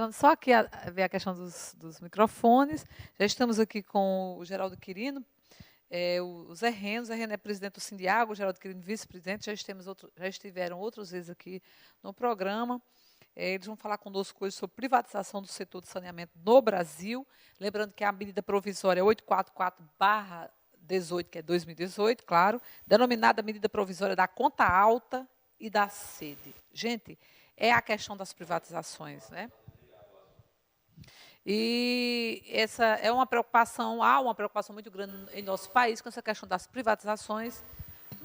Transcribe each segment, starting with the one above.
Vamos só aqui ver a questão dos microfones. Já estamos aqui com o Geraldo Quirino, o Zé Reno. O Zé Reno é presidente do Sindiago, o Geraldo Quirino vice-presidente. Já estiveram outras vezes aqui no programa. Eles vão falar conosco hoje sobre privatização do setor de saneamento no Brasil. Lembrando que a medida provisória 844/18, que é 2018, claro, denominada medida provisória da conta alta e da sede. Gente, é a questão das privatizações, né? E essa é uma preocupação, há uma preocupação muito grande em nosso país com essa questão das privatizações.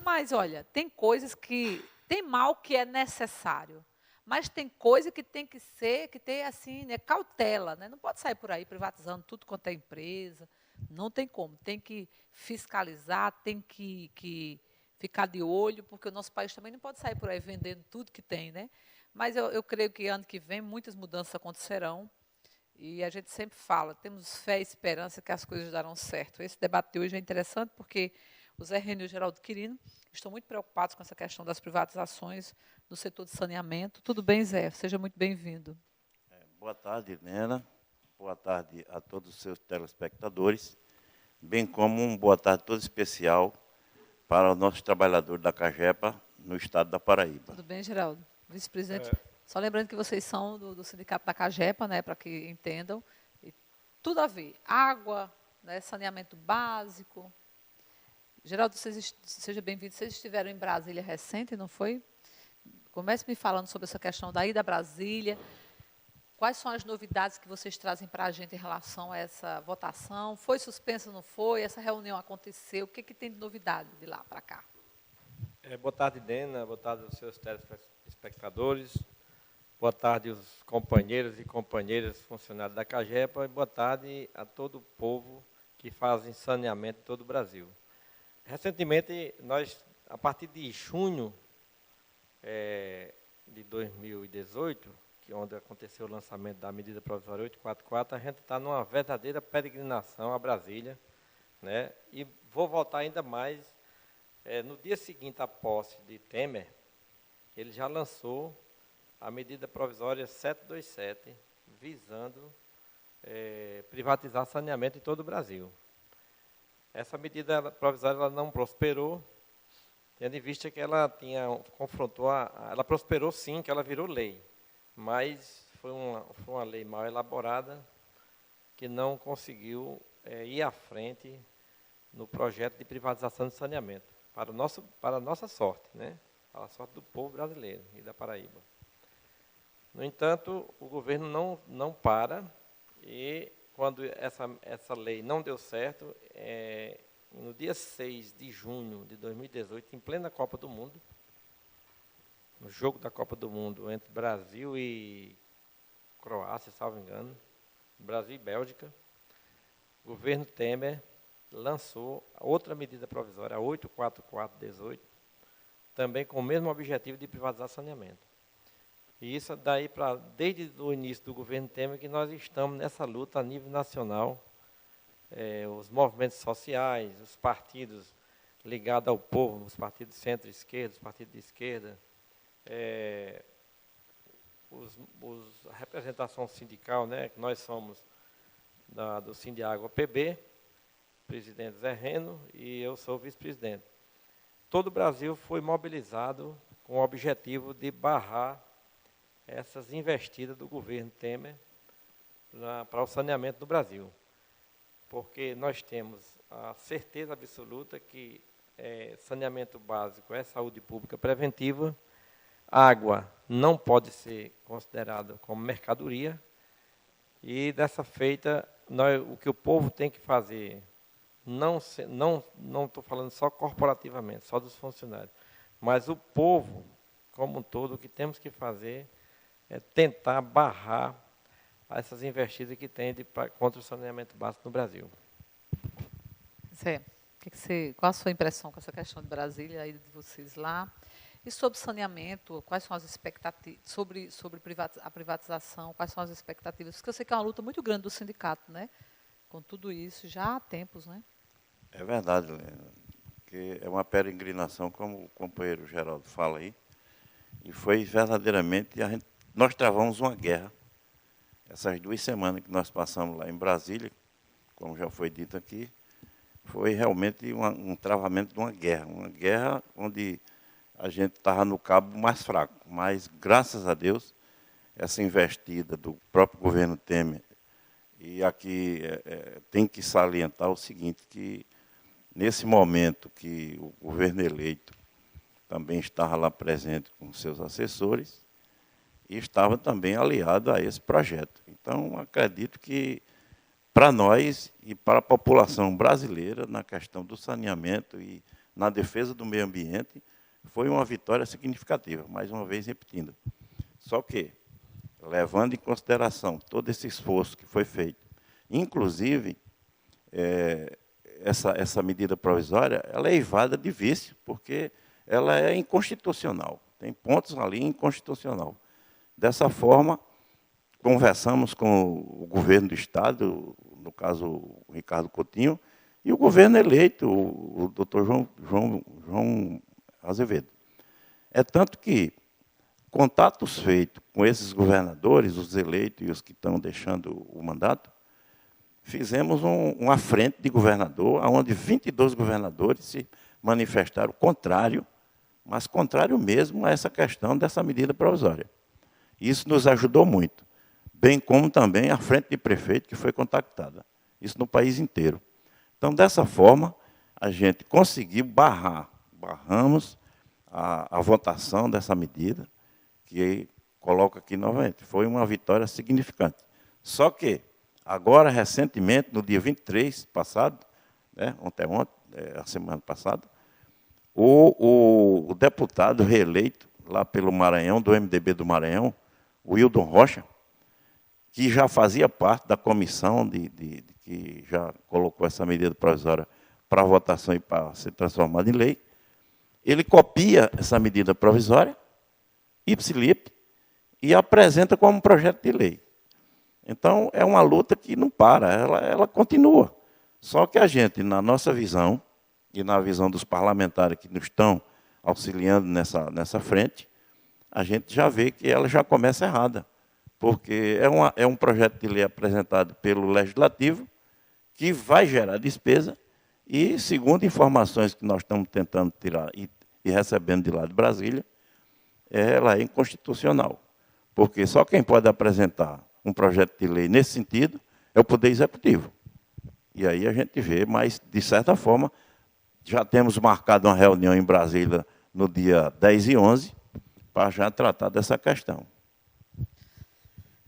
Mas, olha, tem coisas que, tem mal que é necessário, mas tem coisa que tem que ser, que tem assim, né, cautela, né? Não pode sair por aí privatizando tudo quanto é empresa, não tem como, tem que fiscalizar, tem que ficar de olho, porque o nosso país também não pode sair por aí vendendo tudo que tem, né? Mas eu creio que ano que vem muitas mudanças acontecerão, e a gente sempre fala, temos fé e esperança que as coisas darão certo. Esse debate de hoje é interessante porque o Zé Reno e o Geraldo Quirino estão muito preocupados com essa questão das privatizações no setor de saneamento. Tudo bem, Zé? Seja muito bem-vindo. Boa tarde, Helena. Boa tarde a todos os seus telespectadores, bem como boa tarde todo especial para o nosso trabalhador da Cagepa, no estado da Paraíba. Tudo bem, Geraldo? Vice-presidente. Só lembrando que vocês são do Sindicato da Cagepa, né, para que entendam. E tudo a ver. Água, né, saneamento básico. Geraldo, seja bem-vindo. Vocês estiveram em Brasília recente, não foi? Comece me falando sobre essa questão da ida a Brasília. Quais são as novidades que vocês trazem para a gente em relação a essa votação? Foi suspensa, não foi? Essa reunião aconteceu? O que, que tem de novidade de lá para cá? Boa tarde, Dena. Boa tarde aos seus telespectadores. Boa tarde aos companheiros e companheiras funcionários da Cagepa. E boa tarde a todo o povo que faz saneamento em todo o Brasil. Recentemente, nós, a partir de junho de 2018, que onde aconteceu o lançamento da medida provisória 844, a gente está numa verdadeira peregrinação a Brasília, né? E vou voltar ainda mais. No dia seguinte à posse de Temer, ele já lançou a medida provisória 727, visando privatizar saneamento em todo o Brasil. Essa medida provisória ela não prosperou, tendo em vista que ela ela prosperou sim, que ela virou lei, mas foi uma lei mal elaborada, que não conseguiu ir à frente no projeto de privatização de saneamento, para a nossa sorte, né? Para a sorte do povo brasileiro e da Paraíba. No entanto, o governo não para, e quando essa lei não deu certo, no dia 6 de junho de 2018, em plena Copa do Mundo, no jogo da Copa do Mundo entre Brasil e Croácia, salvo engano, Brasil e Bélgica, o governo Temer lançou outra medida provisória, a 844/18, também com o mesmo objetivo de privatizar saneamento. E isso daí, desde o início do governo Temer, que nós estamos nessa luta a nível nacional, os movimentos sociais, os partidos ligados ao povo, os partidos centro-esquerda, os partidos de esquerda, a representação sindical, né, que nós somos do Sindiago PB, presidente Zé Reno, e eu sou vice-presidente. Todo o Brasil foi mobilizado com o objetivo de barrar essas investidas do governo Temer para o saneamento do Brasil. Porque nós temos a certeza absoluta que saneamento básico é saúde pública preventiva, água não pode ser considerada como mercadoria, e dessa feita, o que o povo tem que fazer, não estou falando só corporativamente, só dos funcionários, mas o povo como um todo, o que temos que fazer é tentar barrar essas investidas que tem contra o saneamento básico no Brasil. Zé, qual a sua impressão com essa questão de Brasília, a ida de vocês lá? E sobre saneamento, quais são as expectativas, sobre a privatização, quais são as expectativas? Porque eu sei que é uma luta muito grande do sindicato, né? Com tudo isso, já há tempos, né? É verdade, Helena, que é uma peregrinação, como o companheiro Geraldo fala aí, e foi verdadeiramente, nós travamos uma guerra Essas 2 semanas que nós passamos lá em Brasília, como já foi dito aqui, foi realmente um travamento de uma guerra onde a gente estava no cabo mais fraco. Mas, graças a Deus, essa investida do próprio governo Temer, e aqui tem que salientar o seguinte, que nesse momento que o governo eleito também estava lá presente com seus assessores, e estava também aliado a esse projeto. Então, acredito que, para nós e para a população brasileira, na questão do saneamento e na defesa do meio ambiente, foi uma vitória significativa, mais uma vez repetindo. Só que, levando em consideração todo esse esforço que foi feito, inclusive, essa medida provisória, ela é eivada de vício, porque ela é inconstitucional. Tem pontos ali inconstitucional. Dessa forma, conversamos com o governo do Estado, no caso, o Ricardo Coutinho, e o governo eleito, o doutor João Azevedo. É tanto que contatos feitos com esses governadores, os eleitos e os que estão deixando o mandato, fizemos uma frente de governador, onde 22 governadores se manifestaram contrário, mas contrário mesmo a essa questão dessa medida provisória. Isso nos ajudou muito, bem como também a frente de prefeito que foi contactada. Isso no país inteiro. Então, dessa forma, a gente conseguiu barramos a votação dessa medida, que coloco aqui novamente, foi uma vitória significante. Só que, agora, recentemente, no dia 23 passado, a semana passada, o deputado reeleito, lá pelo Maranhão, do MDB do Maranhão, o Wildon Rocha, que já fazia parte da comissão que já colocou essa medida provisória para votação e para ser transformada em lei, ele copia essa medida provisória, ipsilip, e apresenta como projeto de lei. Então, é uma luta que não para, ela continua. Só que a gente, na nossa visão, e na visão dos parlamentares que nos estão auxiliando nessa frente, a gente já vê que ela já começa errada, porque é um projeto de lei apresentado pelo Legislativo, que vai gerar despesa, e, segundo informações que nós estamos tentando tirar e recebendo de lá de Brasília, ela é inconstitucional. Porque só quem pode apresentar um projeto de lei nesse sentido é o Poder Executivo. E aí a gente vê, mas, de certa forma, já temos marcado uma reunião em Brasília no dia 10 e 11, para já tratar dessa questão.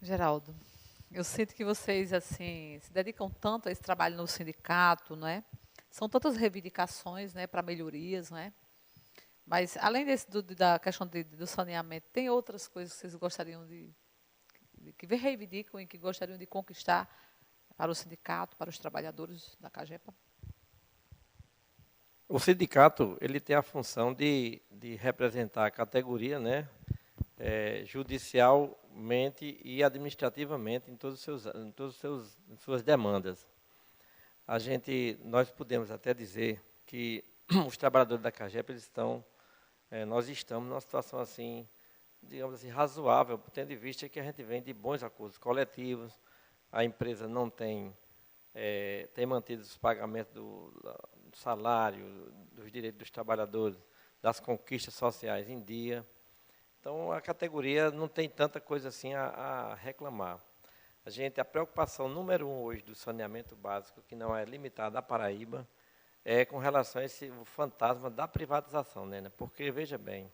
Geraldo, eu sinto que vocês assim se dedicam tanto a esse trabalho no sindicato, não é? São tantas reivindicações, né, para melhorias, não é? Mas, além da questão do saneamento, tem outras coisas que vocês gostariam que reivindicam e que gostariam de conquistar para o sindicato, para os trabalhadores da CAGEPA? O sindicato ele tem a função de representar a categoria, né, judicialmente e administrativamente em suas demandas. Nós podemos até dizer que os trabalhadores da CAGEPA nós estamos numa situação assim, digamos assim, razoável, tendo em vista que a gente vem de bons acordos coletivos, a empresa não tem mantido os pagamentos do salário, dos direitos dos trabalhadores, das conquistas sociais em dia. Então, a categoria não tem tanta coisa assim a reclamar. A preocupação número 1 hoje do saneamento básico, que não é limitada à Paraíba, é com relação a esse fantasma da privatização, né? Porque, veja bem,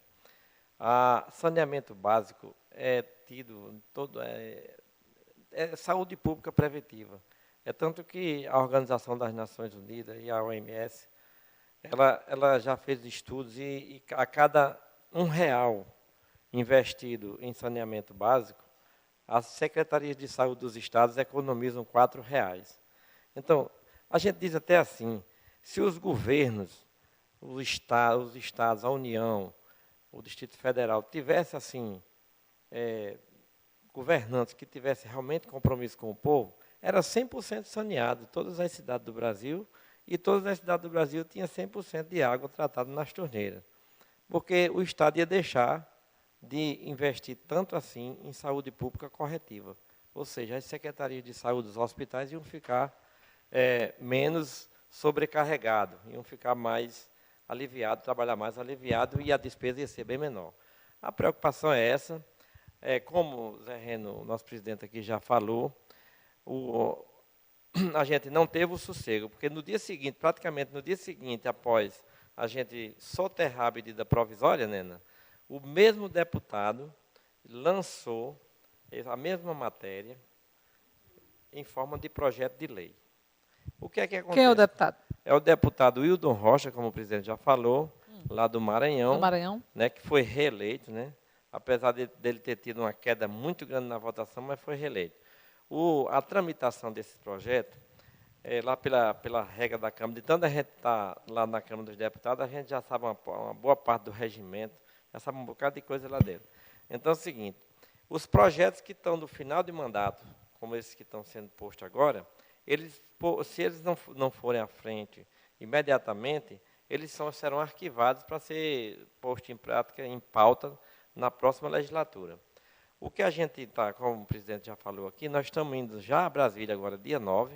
saneamento básico é tido saúde pública preventiva. É tanto que a Organização das Nações Unidas e a OMS, ela já fez estudos e a cada R$ 1 investido em saneamento básico, as secretarias de saúde dos estados economizam R$ 4. Então, a gente diz até assim, se os governos, os estados, a União, o Distrito Federal, tivessem assim, governantes que tivessem realmente compromisso com o povo, era 100% saneado, todas as cidades do Brasil, e todas as cidades do Brasil tinham 100% de água tratada nas torneiras. Porque o Estado ia deixar de investir tanto assim em saúde pública corretiva. ou seja, as secretarias de saúde dos hospitais iam ficar menos sobrecarregados, iam ficar mais aliviados, trabalhar mais aliviado e a despesa ia ser bem menor. A preocupação é essa. Como o Zé Reno, nosso presidente aqui, já falou, a gente não teve o sossego, porque no dia seguinte, praticamente no dia seguinte, após a gente soterrar a medida provisória, Nena, o mesmo deputado lançou a mesma matéria em forma de projeto de lei. O que é que acontece? Quem é o deputado? É o deputado Wildon Rocha, como o presidente já falou, lá do Maranhão, Do Maranhão. né, que foi reeleito, né, apesar dele ter tido uma queda muito grande na votação, mas foi reeleito. A tramitação desse projeto, lá pela regra da Câmara, de tanto a gente estar lá na Câmara dos Deputados, a gente já sabe uma boa parte do regimento, já sabe um bocado de coisa lá dentro. Então é o seguinte, os projetos que estão no final de mandato, como esses que estão sendo postos agora, se eles não forem à frente imediatamente, eles serão arquivados para ser postos em prática, em pauta, na próxima legislatura. O que a gente está, como o presidente já falou aqui, nós estamos indo já a Brasília agora, dia 9,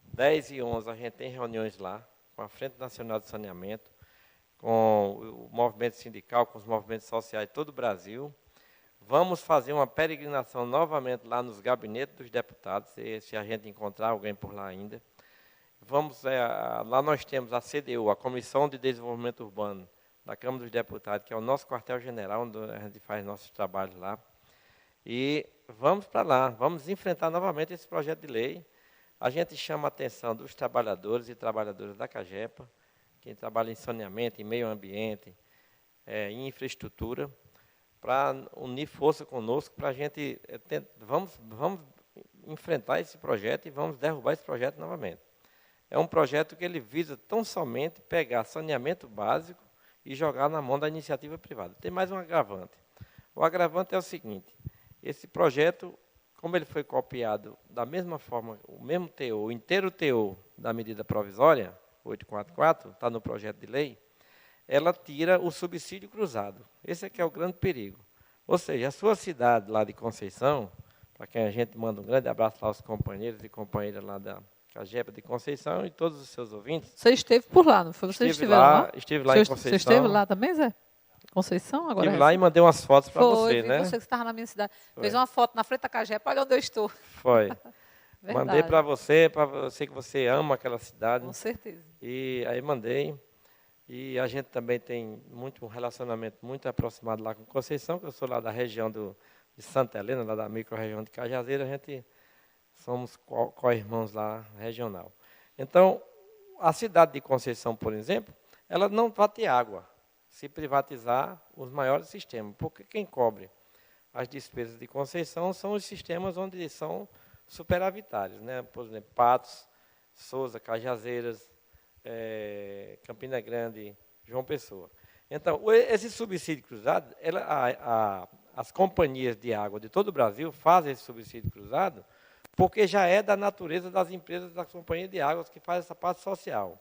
10 e 11 a gente tem reuniões lá, com a Frente Nacional de Saneamento, com o movimento sindical, com os movimentos sociais de todo o Brasil. Vamos fazer uma peregrinação novamente lá nos gabinetes dos deputados, se a gente encontrar alguém por lá ainda. Lá nós temos a CDU, a Comissão de Desenvolvimento Urbano da Câmara dos Deputados, que é o nosso quartel-general, onde a gente faz nossos trabalhos lá. E vamos para lá, vamos enfrentar novamente esse projeto de lei. A gente chama a atenção dos trabalhadores e trabalhadoras da CAGEPA, quem trabalha em saneamento, em meio ambiente, em infraestrutura, para unir força conosco, para a gente vamos enfrentar esse projeto e vamos derrubar esse projeto novamente. É um projeto que ele visa tão somente pegar saneamento básico e jogar na mão da iniciativa privada. Tem mais um agravante. O agravante é o seguinte, esse projeto, como ele foi copiado da mesma forma, o mesmo teor, o inteiro teor da medida provisória, 844, está no projeto de lei, ela tira o subsídio cruzado. Esse é que é o grande perigo. Ou seja, a sua cidade lá de Conceição, para quem a gente manda um grande abraço lá aos companheiros e companheiras lá da CAGEPA de Conceição e todos os seus ouvintes. Você esteve por lá, não foi? Vocês estiveram lá? Estive lá em Conceição. Você esteve lá também, Zé? Conceição? Agora estive lá e mandei umas fotos para você, né? Você que estava na minha cidade. Fez uma foto na frente da CAGEPA, olha onde eu estou. Foi. Mandei para você que você ama aquela cidade. Com certeza. E aí mandei. E a gente também tem um relacionamento muito aproximado lá com Conceição, que eu sou lá da região de Santa Helena, lá da micro-região de Cajazeira, a gente somos co-irmãos lá regional. Então, a cidade de Conceição, por exemplo, ela não vai ter água se privatizar os maiores sistemas, porque quem cobre as despesas de Conceição são os sistemas onde são superavitários, né? Por exemplo, Patos, Souza, Cajazeiras, Campina Grande, João Pessoa. Então, esse subsídio cruzado, as companhias de água de todo o Brasil fazem esse subsídio cruzado porque já é da natureza das empresas das companhias de águas que fazem essa parte social.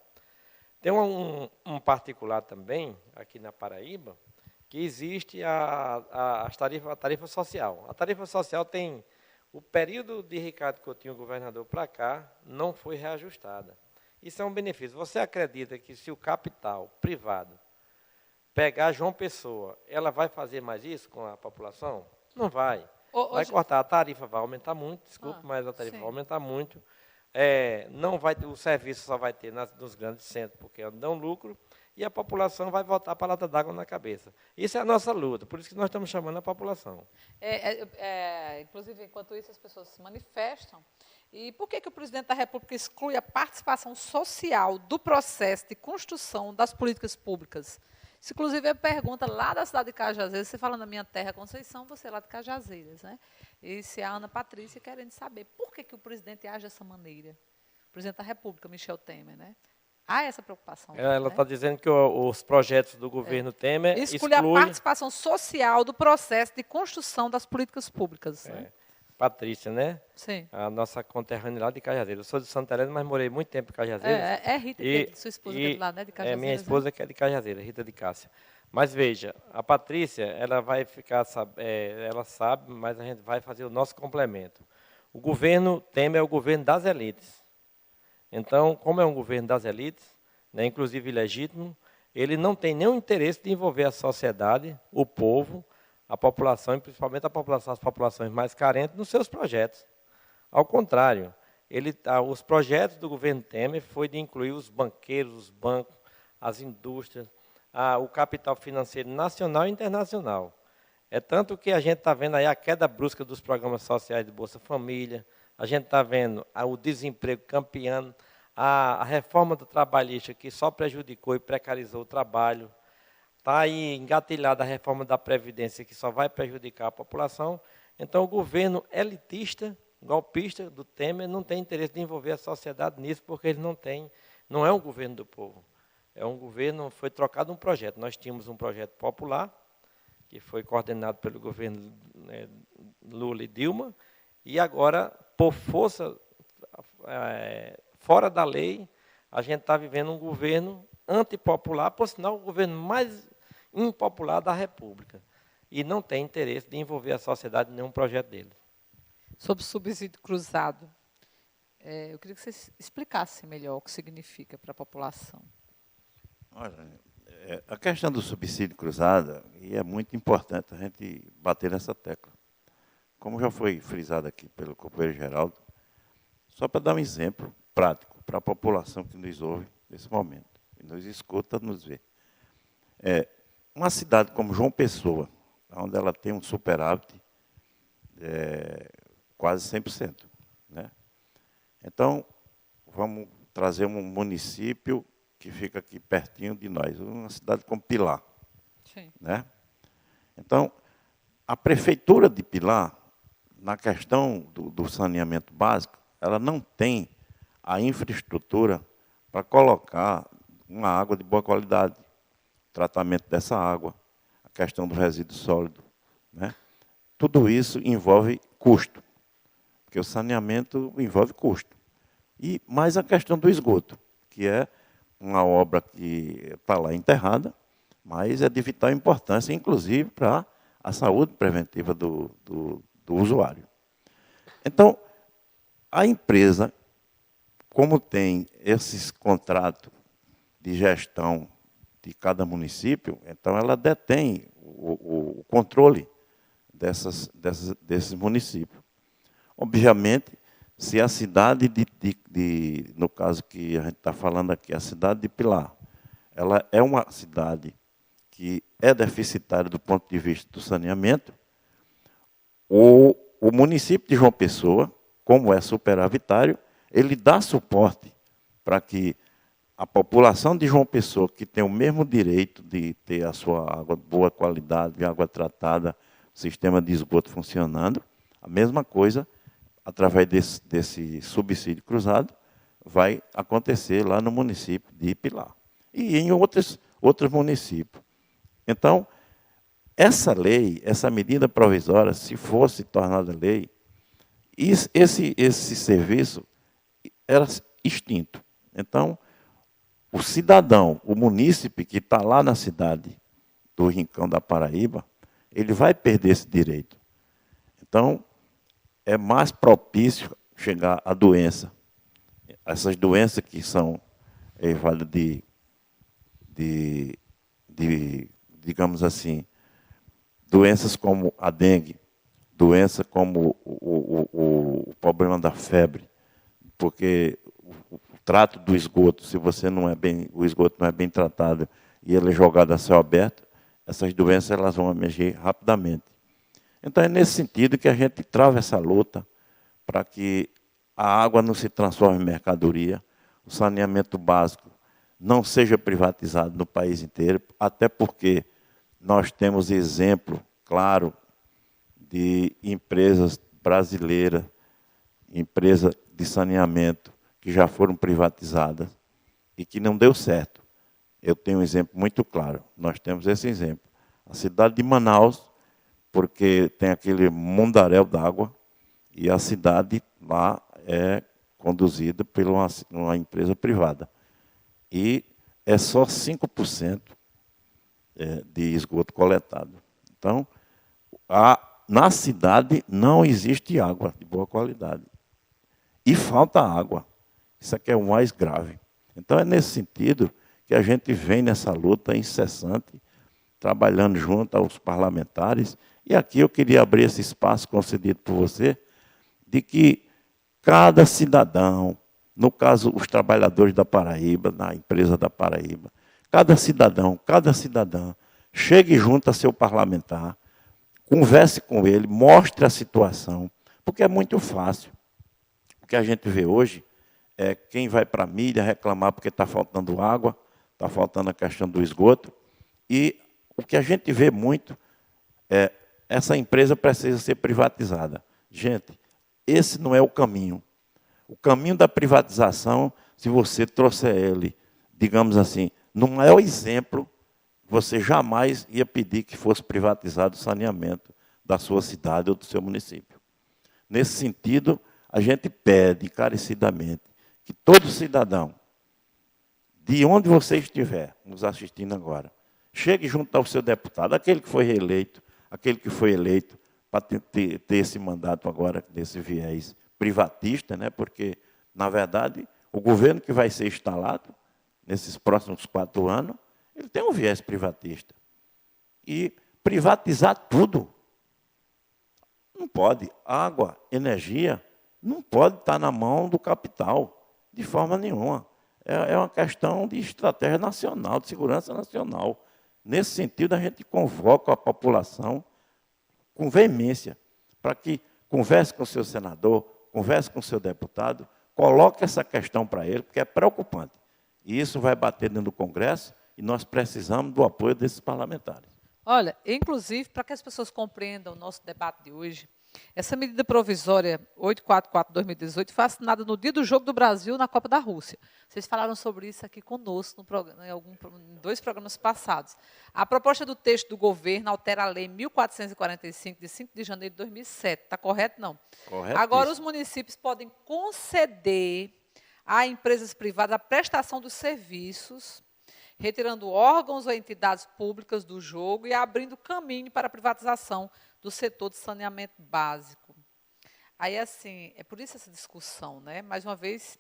Tem um particular também, aqui na Paraíba, que existe a tarifa social. A tarifa social tem o período de Ricardo Coutinho, governador, para cá, não foi reajustada. Isso é um benefício. Você acredita que se o capital privado pegar João Pessoa, ela vai fazer mais isso com a população? Não vai. Vai cortar, a tarifa vai aumentar muito, desculpe, mas a tarifa vai aumentar muito. Não vai, o serviço só vai ter nos grandes centros, porque dão lucro, e a população vai voltar para a lata d'água na cabeça. Isso é a nossa luta, por isso que nós estamos chamando a população. Inclusive, enquanto isso, as pessoas se manifestam. E por que o presidente da República exclui a participação social do processo de construção das políticas públicas? Isso, inclusive, é pergunta lá da cidade de Cajazeiras. Você fala na minha terra, Conceição, você é lá de Cajazeiras, né? E se a Ana Patrícia querendo saber por que o presidente age dessa maneira. O presidente da República, Michel Temer, né? Há essa preocupação. Ela está dizendo que os projetos do governo Temer exclui a participação social do processo de construção das políticas públicas. Né? Patrícia, né? Sim. A nossa conterrânea lá de Cajazeiras. Eu sou de Santa Helena, mas morei muito tempo em Cajazeiras. É Rita, que é sua esposa, que é lá, né? De Cajazeiras. Minha esposa, que é de Cajazeiras, Rita de Cássia. Mas veja, a Patrícia, ela vai ficar, ela sabe, mas a gente vai fazer o nosso complemento. O governo Temer é o governo das elites. Então, como é um governo das elites, né, inclusive ilegítimo, ele não tem nenhum interesse de envolver a sociedade, o povo, a população, e principalmente as populações mais carentes, nos seus projetos. Ao contrário, os projetos do governo Temer foi de incluir os banqueiros, os bancos, as indústrias, o capital financeiro nacional e internacional. É tanto que a gente está vendo aí a queda brusca dos programas sociais de Bolsa Família, a gente está vendo o desemprego campeando, a reforma do trabalhista que só prejudicou e precarizou o trabalho, está aí engatilhada a reforma da Previdência que só vai prejudicar a população. Então, o governo elitista, golpista do Temer, não tem interesse de envolver a sociedade nisso, porque ele não é um governo do povo. É um governo, foi trocado um projeto. Nós tínhamos um projeto popular, que foi coordenado pelo governo Lula e Dilma, e agora, por força, fora da lei, a gente está vivendo um governo antipopular, por sinal, o governo mais impopular da República, e não tem interesse de envolver a sociedade em nenhum projeto dele. Sobre o subsídio cruzado, eu queria que você explicasse melhor o que significa para a população. Olha, a questão do subsídio cruzado, e é muito importante a gente bater nessa tecla. Como já foi frisado aqui pelo companheiro Geraldo, só para dar um exemplo prático para a população que nos ouve nesse momento, e nos escuta, nos vê. Uma cidade como João Pessoa, onde ela tem um superávit quase 100%. Né? Então, vamos trazer um município que fica aqui pertinho de nós, uma cidade como Pilar. Sim. Né? Então, a prefeitura de Pilar, na questão do saneamento básico, ela não tem a infraestrutura para colocar uma água de boa qualidade, tratamento dessa água, a questão do resíduo sólido. Né? Tudo isso envolve custo, porque o saneamento envolve custo. E mais a questão do esgoto, que é uma obra que está lá enterrada, mas é de vital importância, inclusive para a saúde preventiva do usuário. Então, a empresa, como tem esses contratos de gestão de cada município, então ela detém o controle desses municípios. Obviamente, se a cidade no caso que a gente está falando aqui, a cidade de Pilar, ela é uma cidade que é deficitária do ponto de vista do saneamento, o município de João Pessoa, como é superavitário, ele dá suporte para que a população de João Pessoa, que tem o mesmo direito de ter a sua água de boa qualidade, de água tratada, sistema de esgoto funcionando, a mesma coisa, através desse subsídio cruzado, vai acontecer lá no município de Pilar. E em outros municípios. Então, essa lei, essa medida provisória, se fosse tornada lei, esse serviço era extinto. Então, o cidadão, o munícipe que está lá na cidade do Rincão da Paraíba, ele vai perder esse direito. Então, é mais propício chegar à doença. Essas doenças que são válidas digamos assim, doenças como a dengue, doença como o problema da febre, porque o trato do esgoto, se o esgoto não é bem tratado e ele é jogado a céu aberto, essas doenças elas vão emergir rapidamente. Então é nesse sentido que a gente trava essa luta para que a água não se transforme em mercadoria, o saneamento básico não seja privatizado no país inteiro, até porque nós temos exemplo claro de empresas brasileiras, empresas de saneamento, que já foram privatizadas e que não deu certo. Eu tenho um exemplo muito claro, nós temos esse exemplo. A cidade de Manaus, porque tem aquele mundaréu d'água, e a cidade lá é conduzida por uma empresa privada. E é só 5% de esgoto coletado. Então, na cidade não existe água de boa qualidade. E falta água. Isso aqui é o mais grave. Então, é nesse sentido que a gente vem nessa luta incessante, trabalhando junto aos parlamentares. E aqui eu queria abrir esse espaço concedido por você, de que cada cidadão, no caso, os trabalhadores da Paraíba, na empresa da Paraíba, cada cidadão, cada cidadã, chegue junto a seu parlamentar, converse com ele, mostre a situação, porque é muito fácil. O que a gente vê hoje é quem vai para a mídia reclamar porque está faltando água, está faltando a questão do esgoto, e o que a gente vê muito é essa empresa precisa ser privatizada. Gente, esse não é o caminho. O caminho da privatização, se você trouxer ele, digamos assim, no maior exemplo, você jamais ia pedir que fosse privatizado o saneamento da sua cidade ou do seu município. Nesse sentido, a gente pede encarecidamente que todo cidadão, de onde você estiver nos assistindo agora, chegue junto ao seu deputado, aquele que foi reeleito, aquele que foi eleito, para ter esse mandato agora, desse viés privatista, né? Porque, na verdade, o governo que vai ser instalado nesses próximos 4 anos, ele tem um viés privatista. E privatizar tudo não pode. Água, energia, não pode estar na mão do capital, de forma nenhuma. É uma questão de estratégia nacional, de segurança nacional. Nesse sentido, a gente convoca a população com veemência, para que converse com o seu senador, converse com o seu deputado, coloque essa questão para ele, porque é preocupante. E isso vai bater dentro do Congresso, e nós precisamos do apoio desses parlamentares. Olha, inclusive, para que as pessoas compreendam o nosso debate de hoje, essa medida provisória 844/2018 foi assinada no dia do Jogo do Brasil na Copa da Rússia. Vocês falaram sobre isso aqui conosco em 2 programas passados. A proposta do texto do governo altera a Lei 1445, de 5 de janeiro de 2007. Está correto? Não. Correto. Agora, os municípios podem conceder a empresas privadas a prestação dos serviços, retirando órgãos ou entidades públicas do jogo e abrindo caminho para a privatização do setor de saneamento básico. Aí, assim, é por isso essa discussão, né? Mais uma vez,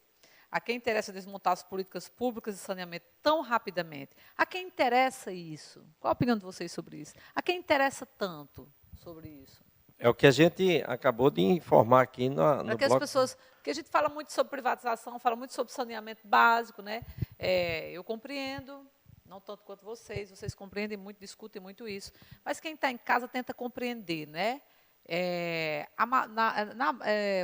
a quem interessa desmontar as políticas públicas de saneamento tão rapidamente? A quem interessa isso? Qual a opinião de vocês sobre isso? A quem interessa tanto sobre isso? É o que a gente acabou de informar aqui no Para que as bloco. pessoas... Porque a gente fala muito sobre privatização, fala muito sobre saneamento básico, né? Eu compreendo, não tanto quanto vocês compreendem muito, discutem muito isso. Mas quem está em casa tenta compreender, né?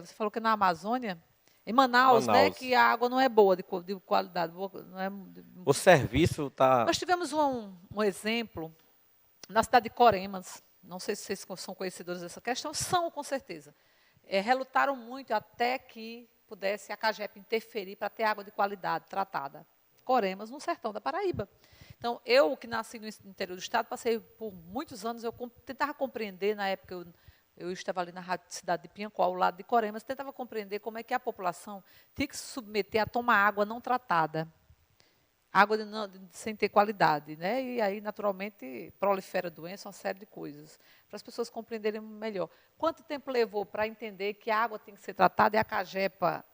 Você falou que na Amazônia, em Manaus, né, que a água não é boa, de qualidade. Não é, o serviço está... Nós tivemos um exemplo na cidade de Coremas. Não sei se vocês são conhecedores dessa questão, são com certeza. Relutaram muito até que pudesse a Cagepa interferir para ter água de qualidade tratada. Coremas, no sertão da Paraíba. Então, eu, que nasci no interior do estado, passei por muitos anos, eu tentava compreender, na época eu estava ali na Rádio Cidade de Piancó, ao lado de Coremas, tentava compreender como é que a população tinha que se submeter a tomar água não tratada. Água sem ter qualidade, né? E aí, naturalmente, prolifera doença, uma série de coisas, para as pessoas compreenderem melhor. Quanto tempo levou para entender que a água tem que ser tratada e a Cagepa...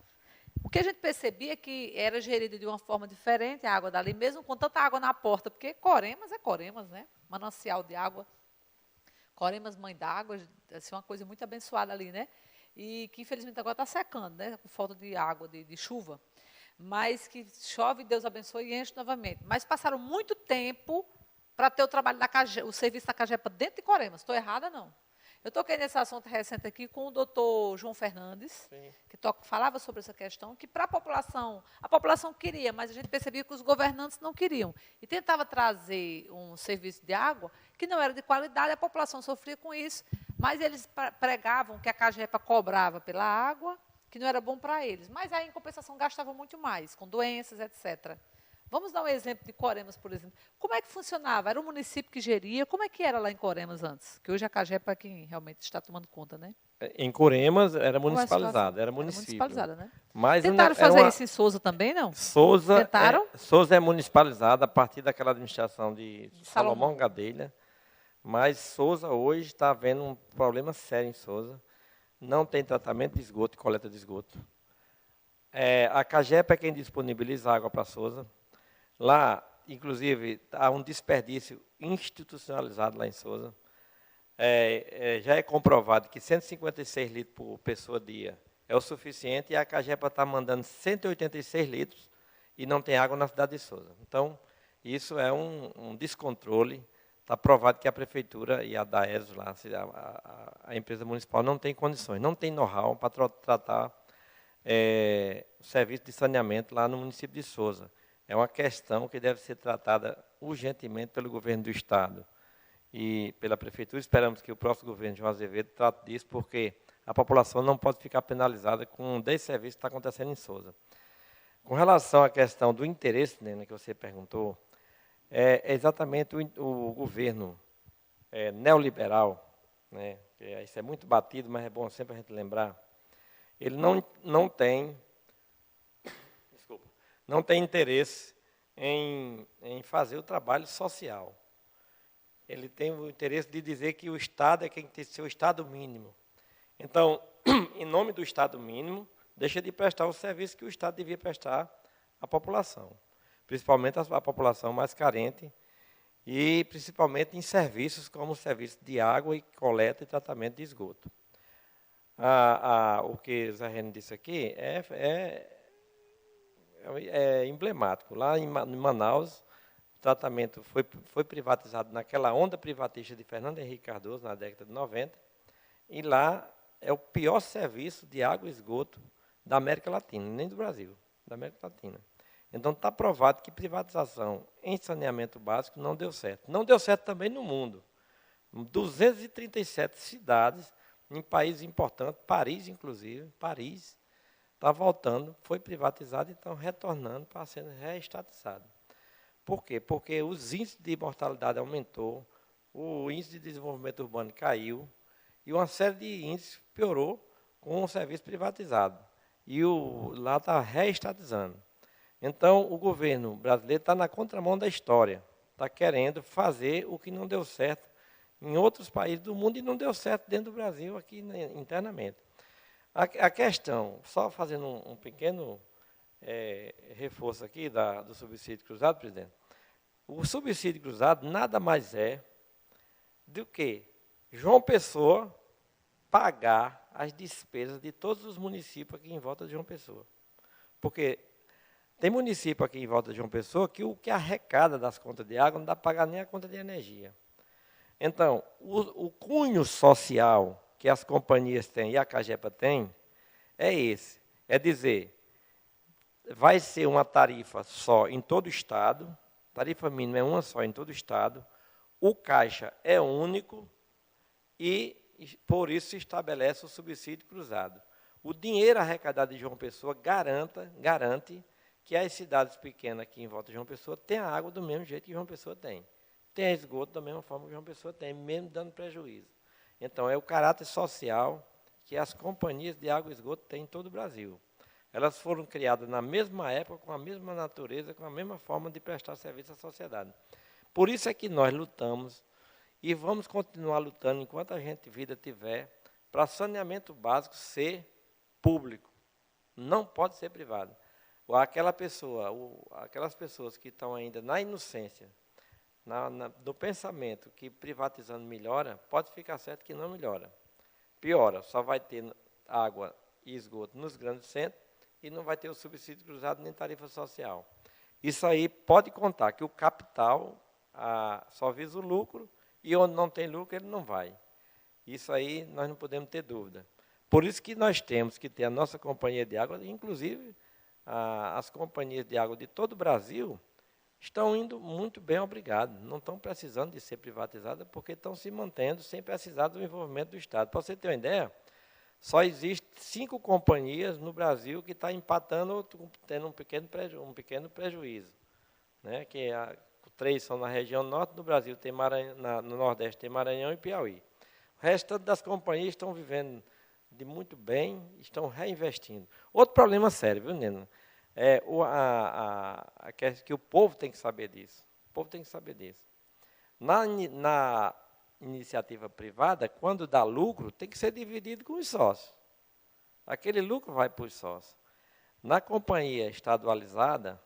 O que a gente percebia é que era gerida de uma forma diferente, a água dali, mesmo com tanta água na porta, porque Coremas é Coremas, né? Manancial de água. Coremas, mãe d'água, assim, uma coisa muito abençoada ali, né? E que, infelizmente, agora está secando, né? Com falta de água, de chuva. Mas que chove, Deus abençoe e enche novamente. Mas passaram muito tempo para ter o trabalho o serviço da Cagepa dentro de Coremas. Estou errada, não? Eu toquei nesse assunto recente aqui com o doutor João Fernandes, que falava sobre essa questão, que para a população queria, mas a gente percebia que os governantes não queriam. E tentava trazer um serviço de água que não era de qualidade, a população sofria com isso, mas eles pregavam que a Cagepa cobrava pela água, que não era bom para eles. Mas aí, em compensação, gastavam muito mais, com doenças, etc. Vamos dar um exemplo de Coremas, por exemplo. Como é que funcionava? Era o município que geria? Como é que era lá em Coremas antes? Que hoje a Cagepa é quem realmente está tomando conta, né? Em Coremas era municipalizada, era município. Era municipalizada, né? Mas tentaram fazer isso em Sousa também, não? Sousa Tentaram? Sousa é municipalizada a partir daquela administração de Salomão Gadelha. Mas Sousa hoje está havendo um problema sério em Sousa. Não tem tratamento de esgoto e coleta de esgoto. A Cagepa é quem disponibiliza água para Sousa. Lá, inclusive, há um desperdício institucionalizado lá em Sousa. Já é comprovado que 156 litros por pessoa dia é o suficiente, e a Cagepa está mandando 186 litros e não tem água na cidade de Sousa. Então, isso é um descontrole. Está provado que a prefeitura e a DAESO, lá, a empresa municipal, não tem condições, não tem know-how para tratar o serviço de saneamento lá no município de Sousa. É uma questão que deve ser tratada urgentemente pelo governo do Estado e pela prefeitura. Esperamos que o próximo governo, João Azevedo, trate disso, porque a população não pode ficar penalizada com um desserviço que está acontecendo em Sousa. Com relação à questão do interesse, Nena, que você perguntou, é exatamente o governo neoliberal, né, isso é muito batido, mas é bom sempre a gente lembrar, ele não tem interesse em fazer o trabalho social. Ele tem o interesse de dizer que o Estado é quem tem que ser o Estado mínimo. Então, em nome do Estado mínimo, deixa de prestar o serviço que o Estado devia prestar à população, principalmente a população mais carente, e principalmente em serviços como o serviço de água e coleta e tratamento de esgoto. O que Zé Reno disse aqui é emblemático. Lá em Manaus, o tratamento foi privatizado naquela onda privatista de Fernando Henrique Cardoso, na década de 90, e lá é o pior serviço de água e esgoto da América Latina, nem do Brasil, da América Latina. Então, está provado que privatização em saneamento básico não deu certo. Não deu certo também no mundo. 237 cidades, em países importantes, Paris, inclusive, Paris está voltando, foi privatizado e estão retornando para sendo reestatizado. Por quê? Porque os índices de mortalidade aumentou, o índice de desenvolvimento urbano caiu, e uma série de índices piorou com o serviço privatizado. E lá está reestatizando. Então, o governo brasileiro está na contramão da história, está querendo fazer o que não deu certo em outros países do mundo e não deu certo dentro do Brasil, aqui internamente. A questão, só fazendo um pequeno reforço aqui do subsídio cruzado, presidente, o subsídio cruzado nada mais é do que João Pessoa pagar as despesas de todos os municípios aqui em volta de João Pessoa. Porque tem município aqui em volta de João Pessoa que o que arrecada das contas de água não dá para pagar nem a conta de energia. Então, o cunho social que as companhias têm e a Cagepa tem é esse. É dizer, vai ser uma tarifa só em todo o Estado, tarifa mínima é uma só em todo o Estado, o caixa é único e, por isso, se estabelece o subsídio cruzado. O dinheiro arrecadado de João Pessoa garante que as cidades pequenas aqui em volta de João Pessoa tenham água do mesmo jeito que João Pessoa tem. Tem esgoto da mesma forma que João Pessoa tem, mesmo dando prejuízo. Então, é o caráter social que as companhias de água e esgoto têm em todo o Brasil. Elas foram criadas na mesma época, com a mesma natureza, com a mesma forma de prestar serviço à sociedade. Por isso é que nós lutamos e vamos continuar lutando enquanto a gente vida tiver para saneamento básico ser público. Não pode ser privado. Aquelas pessoas que estão ainda na inocência, do pensamento que privatizando melhora, pode ficar certo que não melhora. Piora, só vai ter água e esgoto nos grandes centros e não vai ter o subsídio cruzado nem tarifa social. Isso aí pode contar que o capital só visa o lucro e onde não tem lucro ele não vai. Isso aí nós não podemos ter dúvida. Por isso que nós temos que ter a nossa companhia de água, inclusive as companhias de água de todo o Brasil, estão indo muito bem, obrigado. Não estão precisando de ser privatizadas porque estão se mantendo sem precisar do envolvimento do Estado. Para você ter uma ideia, só existem 5 companhias no Brasil que estão empatando, tendo um pequeno prejuízo. Né? 3 são na região norte do Brasil, no Nordeste tem Maranhão e Piauí. O restante das companhias estão vivendo de muito bem, estão reinvestindo. Outro problema sério, viu, Nena? Que o povo tem que saber disso. O povo tem que saber disso. iniciativa privada, quando dá lucro, tem que ser dividido com os sócios. Aquele lucro vai para os sócios. Na companhia estadualizada,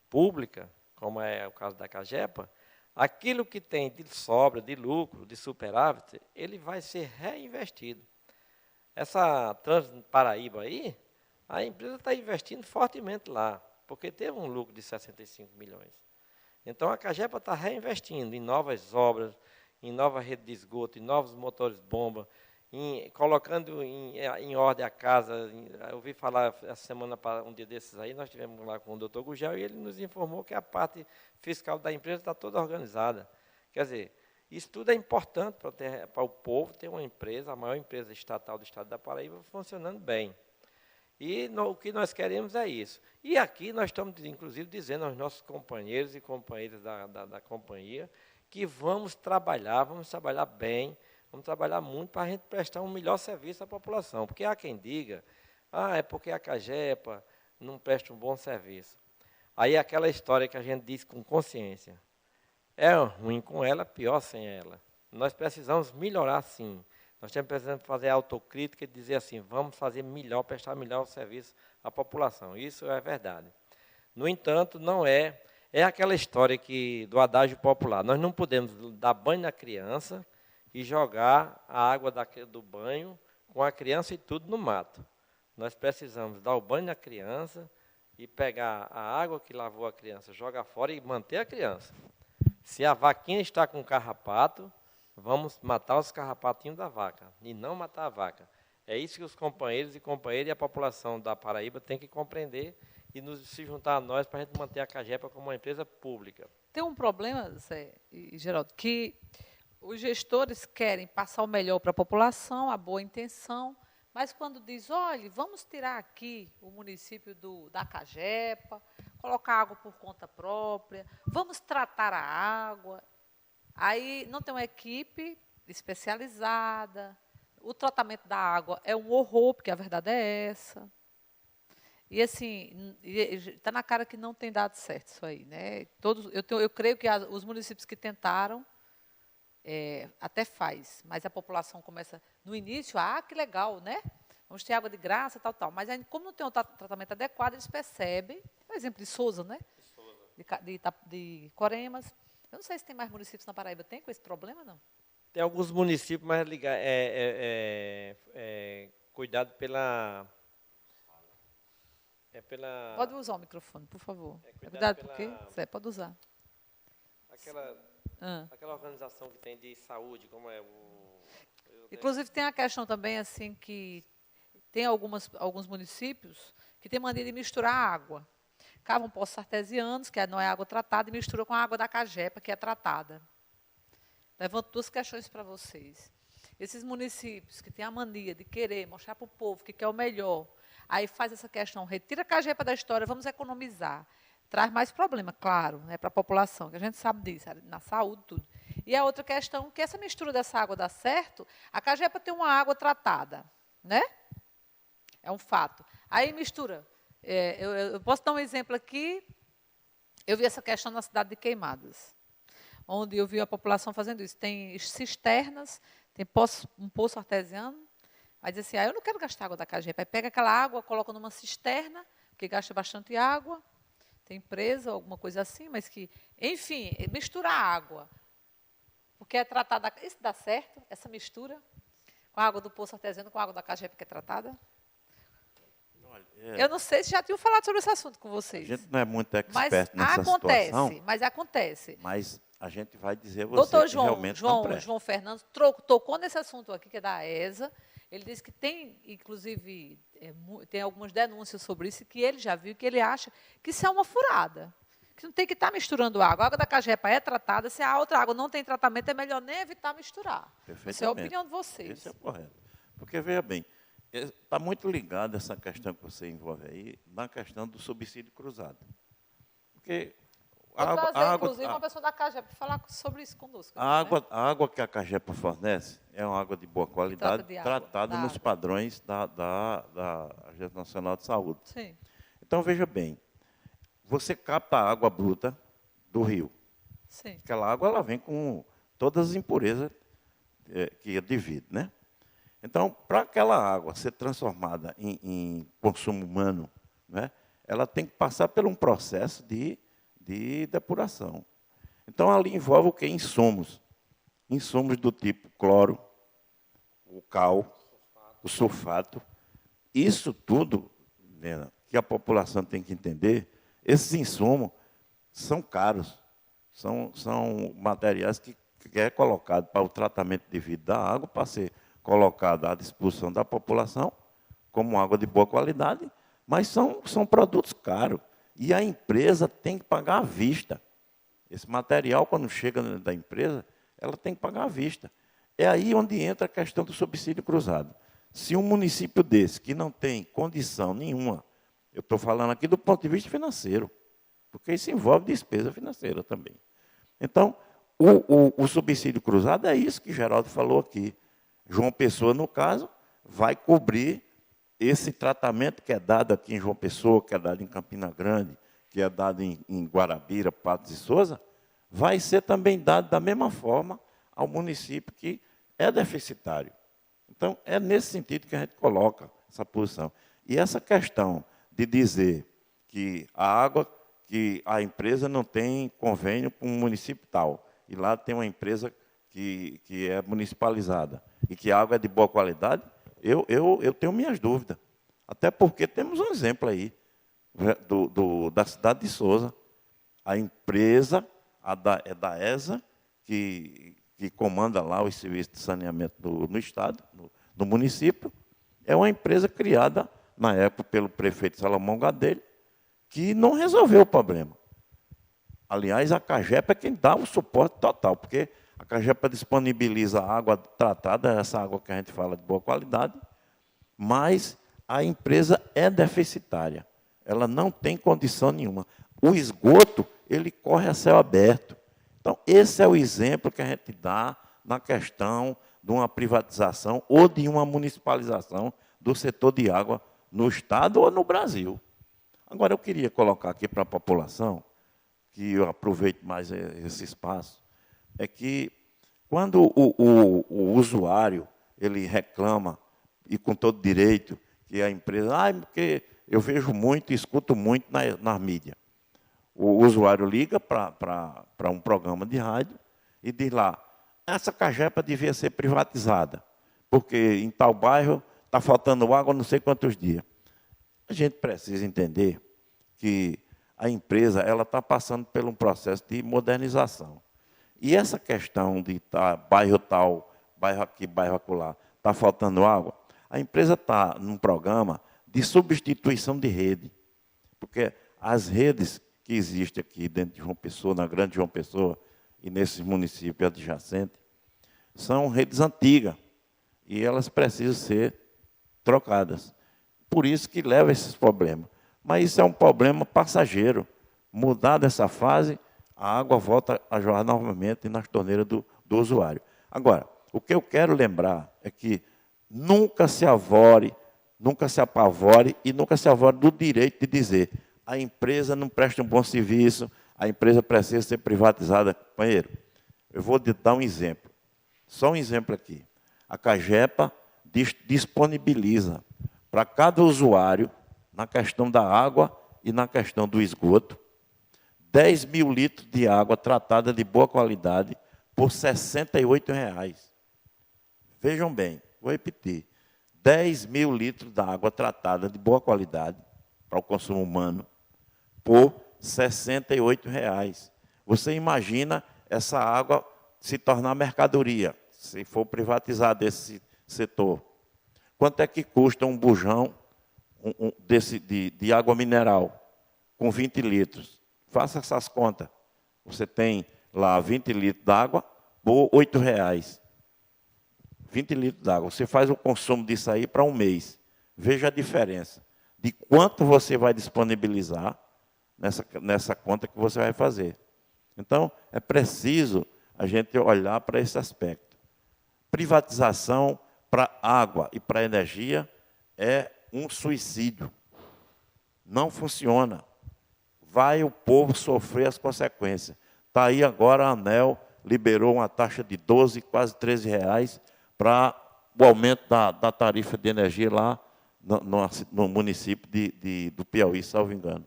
pública, como é o caso da Cagepa, aquilo que tem de sobra, de lucro, de superávit, ele vai ser reinvestido. Essa Transparaíba aí, a empresa está investindo fortemente lá, porque teve um lucro de 65 milhões. Então, a Cagepa está reinvestindo em novas obras, em nova rede de esgoto, em novos motores-bomba, colocando em ordem a casa. Eu ouvi falar essa semana, um dia desses aí, nós estivemos lá com o doutor Gugel, e ele nos informou que a parte fiscal da empresa está toda organizada. Quer dizer, isso tudo é importante para o povo ter uma empresa, a maior empresa estatal do estado da Paraíba, funcionando bem. E o que nós queremos é isso. E aqui nós estamos, inclusive, dizendo aos nossos companheiros e companheiras da companhia que vamos trabalhar bem, vamos trabalhar muito para a gente prestar um melhor serviço à população. Porque há quem diga, é porque a Cagepa não presta um bom serviço. Aí aquela história que a gente diz com consciência. É ruim com ela, pior sem ela. Nós precisamos melhorar, sim. Nós precisamos fazer autocrítica e dizer assim, vamos fazer melhor, prestar melhor o serviço à população. Isso é verdade. No entanto, não é aquela história do adágio popular. Nós não podemos dar banho na criança e jogar a água do banho com a criança e tudo no mato. Nós precisamos dar o banho na criança e pegar a água que lavou a criança, jogar fora e manter a criança. Se a vaquinha está com carrapato, vamos matar os carrapatinhos da vaca e não matar a vaca. É isso que os companheiros e companheiras e a população da Paraíba têm que compreender e se juntar a nós para a gente manter a Cagepa como uma empresa pública. Tem um problema, Zé e Geraldo, que os gestores querem passar o melhor para a população, a boa intenção, mas quando diz, olha, vamos tirar aqui o município da Cagepa, colocar água por conta própria, vamos tratar a água. Aí não tem uma equipe especializada, o tratamento da água é um horror, porque a verdade é essa. E assim, está na cara que não tem dado certo isso aí, né? Eu creio que os municípios que tentaram, até faz, mas a população começa, no início, que legal, né? Vamos ter água de graça, tal. Mas aí, como não tem um tratamento adequado, eles percebem, por exemplo, de Souza, né? De Coremas. Eu não sei se tem mais municípios na Paraíba, tem com esse problema, não? Tem alguns municípios, mas cuidado pela... Pode usar o microfone, por favor. Cuidado por quê? Zé, pode usar. Aquela organização que tem de saúde, como é Inclusive, tem a questão também, assim, que tem alguns municípios que têm mania de misturar água. Cavam poços artesianos, que não é água tratada, e mistura com a água da Cagepa, que é tratada. Levanto duas questões para vocês. Esses municípios que têm a mania de querer mostrar para o povo que quer o melhor, aí faz essa questão, retira a Cagepa da história, vamos economizar. Traz mais problema, claro, né, para a população, que a gente sabe disso, na saúde, tudo. E a outra questão, que essa mistura dessa água dá certo, a Cagepa tem uma água tratada, né? É um fato. Aí mistura. Eu posso dar um exemplo aqui. Eu vi essa questão na cidade de Queimadas, onde eu vi a população fazendo isso. Tem cisternas, tem um poço artesiano, mas assim, eu não quero gastar água da Cagepa. Aí pega aquela água, coloca numa cisterna, que gasta bastante água, tem empresa, alguma coisa assim, mas que, enfim, mistura a água, porque é tratada. Isso dá certo, essa mistura, com a água do poço artesiano, com a água da Cagepa que é tratada? Eu não sei se já tinham falado sobre esse assunto com vocês. A gente não é muito expert nessa situação. Mas acontece. Mas a gente vai dizer a você Doutor que realmente não presta. João Fernando tocou nesse assunto aqui, que é da ESA. Ele disse que tem, inclusive, tem algumas denúncias sobre isso, que ele já viu, que ele acha que isso é uma furada. Que não tem que estar misturando água. A água da Cagepa é tratada, se a outra água não tem tratamento, é melhor nem evitar misturar. Essa é a opinião de vocês. Isso é correto. Porque, veja bem, está muito ligado essa questão que você envolve aí, na questão do subsídio cruzado. Porque inclusive, uma pessoa da Cagepa para falar sobre isso conosco. A água que a Cagepa fornece é uma água de boa qualidade, tratada nos padrões da Agência Nacional de Saúde. Sim. Então, veja bem, você capta a água bruta do rio. Sim. Aquela água ela vem com todas as impurezas que é devido, né? Então, para aquela água ser transformada em consumo humano, né, ela tem que passar por um processo de depuração. Então, ali envolve o quê? Insumos. Insumos do tipo cloro, o cal, o sulfato. Isso tudo, Nena, que a população tem que entender, esses insumos são caros. São materiais que é colocado para o tratamento devido da água, para ser colocado à disposição da população, como água de boa qualidade, mas são produtos caros. E a empresa tem que pagar à vista. Esse material, quando chega da empresa, ela tem que pagar à vista. É aí onde entra a questão do subsídio cruzado. Se um município desse, que não tem condição nenhuma, eu estou falando aqui do ponto de vista financeiro, porque isso envolve despesa financeira também. Então, o subsídio cruzado é isso que Geraldo falou aqui. João Pessoa, no caso, vai cobrir esse tratamento que é dado aqui em João Pessoa, que é dado em Campina Grande, que é dado em Guarabira, Patos e Souza, vai ser também dado da mesma forma ao município que é deficitário. Então, é nesse sentido que a gente coloca essa posição. E essa questão de dizer que a água, que a empresa não tem convênio com um município tal, e lá tem uma empresa que é municipalizada, e que a água é de boa qualidade, eu tenho minhas dúvidas. Até porque temos um exemplo aí, da cidade de Souza. A empresa é da ESA, que comanda lá os serviços de saneamento no estado, no município. É uma empresa criada, na época, pelo prefeito Salomão Gadelho, que não resolveu o problema. Aliás, a CAGEPA é quem dá o suporte total, porque a CAGEPA disponibiliza água tratada, essa água que a gente fala de boa qualidade, mas a empresa é deficitária. Ela não tem condição nenhuma. O esgoto, ele corre a céu aberto. Então, esse é o exemplo que a gente dá na questão de uma privatização ou de uma municipalização do setor de água no Estado ou no Brasil. Agora, eu queria colocar aqui para a população, que eu aproveito mais esse espaço, é que quando o usuário ele reclama, e com todo direito, que a empresa... porque eu vejo muito e escuto muito na mídia. O usuário liga para um programa de rádio e diz lá, essa CAGEPA devia ser privatizada, porque em tal bairro está faltando água não sei quantos dias. A gente precisa entender que a empresa está passando por um processo de modernização. E essa questão de bairro tal, bairro aqui, bairro acolá, está faltando água, a empresa está num programa de substituição de rede. Porque as redes que existem aqui dentro de João Pessoa, na grande João Pessoa, e nesses municípios adjacentes, são redes antigas. E elas precisam ser trocadas. Por isso que leva a esses problemas. Mas isso é um problema passageiro. Mudar dessa fase, a água volta a jorrar novamente nas torneiras do usuário. Agora, o que eu quero lembrar é que nunca se avore, nunca se apavore e nunca se avore do direito de dizer a empresa não presta um bom serviço, a empresa precisa ser privatizada. Companheiro, eu vou dar um exemplo. Só um exemplo aqui. A CAGEPA disponibiliza para cada usuário, na questão da água e na questão do esgoto, 10 mil litros de água tratada de boa qualidade por R$ 68,00. Vejam bem, vou repetir. 10 mil litros de água tratada de boa qualidade para o consumo humano por R$ 68,00. Você imagina essa água se tornar mercadoria, se for privatizado esse setor. Quanto é que custa um bujão de água mineral com 20 litros? Faça essas contas. Você tem lá 20 litros d'água por R$ 8,00. 20 litros d'água. Você faz o consumo disso aí para um mês. Veja a diferença de quanto você vai disponibilizar nessa conta que você vai fazer. Então, é preciso a gente olhar para esse aspecto. Privatização para água e para energia é um suicídio. Não funciona. Vai o povo sofrer as consequências. Está aí agora a ANEEL liberou uma taxa de 12, quase 13 reais para o aumento da tarifa de energia lá no município do Piauí, salvo engano.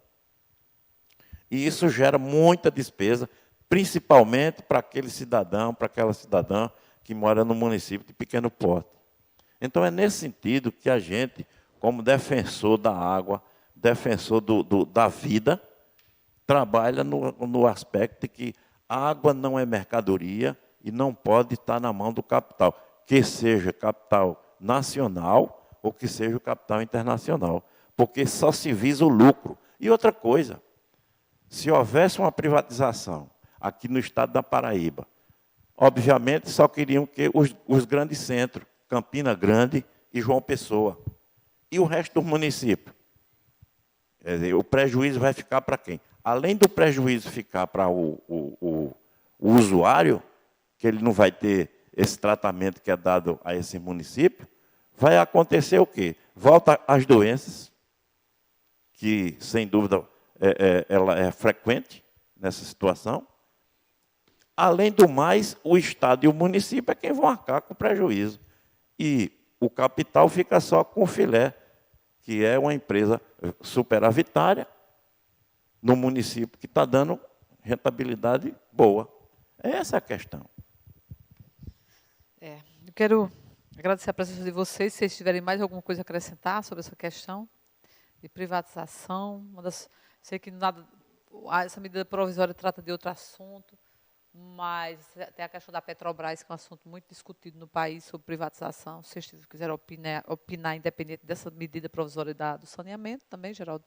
E isso gera muita despesa, principalmente para aquele cidadão, para aquela cidadã que mora no município de pequeno porte. Então, é nesse sentido que a gente, como defensor da água, defensor da vida, trabalha no aspecto de que a água não é mercadoria e não pode estar na mão do capital, que seja capital nacional ou que seja o capital internacional, porque só se visa o lucro. E outra coisa, se houvesse uma privatização aqui no estado da Paraíba, obviamente só queriam que os grandes centros, Campina Grande e João Pessoa, e o resto do município. Quer dizer, o prejuízo vai ficar para quem? Além do prejuízo ficar para o usuário, que ele não vai ter esse tratamento que é dado a esse município, vai acontecer o quê? Volta às doenças, que, sem dúvida, ela é frequente nessa situação. Além do mais, o Estado e o município é quem vão arcar com o prejuízo. E o capital fica só com o filé, que é uma empresa superavitária, no município que está dando rentabilidade boa. Essa é a questão. Eu quero agradecer a presença de vocês. Se vocês tiverem mais alguma coisa a acrescentar sobre essa questão de privatização. Sei que essa medida provisória trata de outro assunto, mas tem a questão da Petrobras, que é um assunto muito discutido no país, sobre privatização. Se vocês quiserem opinar independente dessa medida provisória do saneamento, também, Geraldo.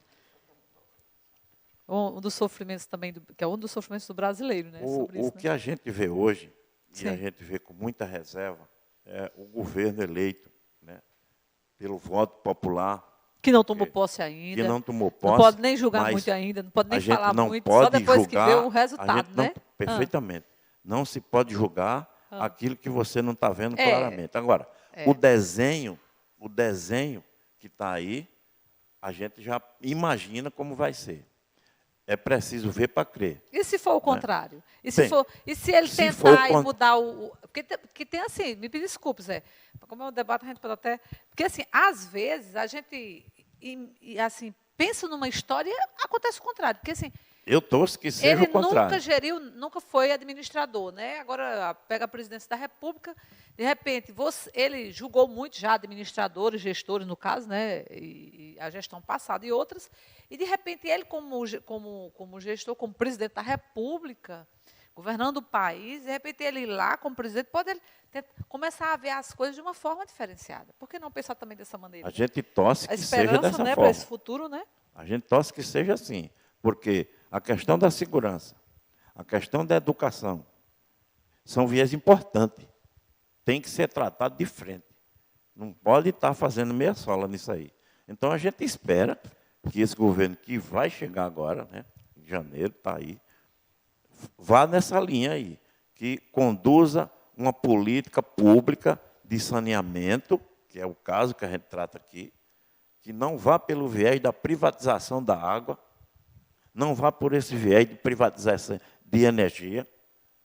Um dos sofrimentos também, que é um dos sofrimentos do brasileiro, né? O que a gente vê hoje, e a gente vê com muita reserva, é o governo eleito, né, pelo voto popular. Que não tomou posse ainda. Que não tomou posse. Não pode nem julgar muito ainda, não pode nem falar muito, só depois que vê o resultado, né? Perfeitamente. Não se pode julgar aquilo que você não está vendo claramente. Agora, o desenho que está aí, a gente já imagina como vai ser. É preciso ver para crer. E se for o contrário? E se ele tentar mudar porque tem assim, me desculpe, Zé, como é um debate, a gente pode até... Porque, assim, às vezes, a gente assim, pensa numa história e acontece o contrário. Porque, assim, eu torço que seja o contrário. Nunca foi administrador, né? Agora pega a presidência da República, de repente, ele julgou muito já administradores, gestores, no caso, né? E a gestão passada e outras, e de repente ele, como gestor, como presidente da República, governando o país, de repente ele lá, como presidente, pode começar a ver as coisas de uma forma diferenciada. Por que não pensar também dessa maneira? A gente torce que seja dessa forma. Para esse futuro, né? A gente torce que seja assim, porque a questão da segurança, a questão da educação, são viés importantes. Tem que ser tratado de frente. Não pode estar fazendo meia sola nisso aí. Então, a gente espera que esse governo que vai chegar agora, né, em janeiro, está aí, vá nessa linha aí, que conduza uma política pública de saneamento, que é o caso que a gente trata aqui, que não vá pelo viés da privatização da água, não vá por esse viés de privatização de energia,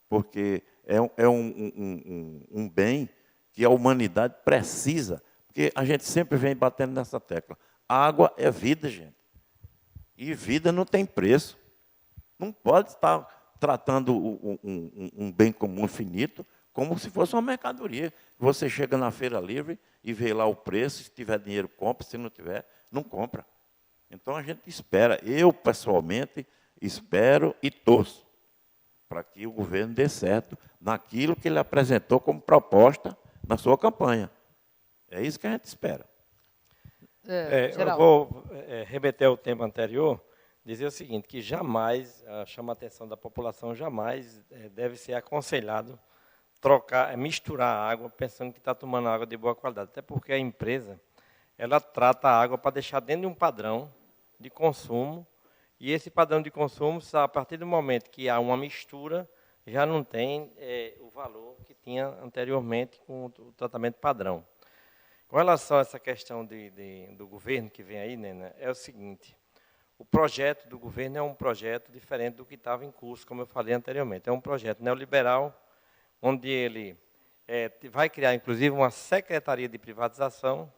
porque é um bem que a humanidade precisa, porque a gente sempre vem batendo nessa tecla. Água é vida, gente. E vida não tem preço. Não pode estar tratando um bem comum finito como se fosse uma mercadoria. Você chega na feira livre e vê lá o preço, se tiver dinheiro, compra, se não tiver, não compra. Então, a gente espera, eu, pessoalmente, espero e torço para que o governo dê certo naquilo que ele apresentou como proposta na sua campanha. É isso que a gente espera. Eu vou remeter ao tema anterior, dizer o seguinte, que jamais, chama a atenção da população, jamais deve ser aconselhado misturar a água pensando que está tomando água de boa qualidade. Até porque a empresa, ela trata a água para deixar dentro de um padrão de consumo, e esse padrão de consumo, a partir do momento que há uma mistura, já não tem o valor que tinha anteriormente com o tratamento padrão. Com relação a essa questão do governo que vem aí, Nena, é o seguinte, o projeto do governo é um projeto diferente do que estava em curso, como eu falei anteriormente. É um projeto neoliberal, onde ele vai criar, inclusive, uma secretaria de privatização,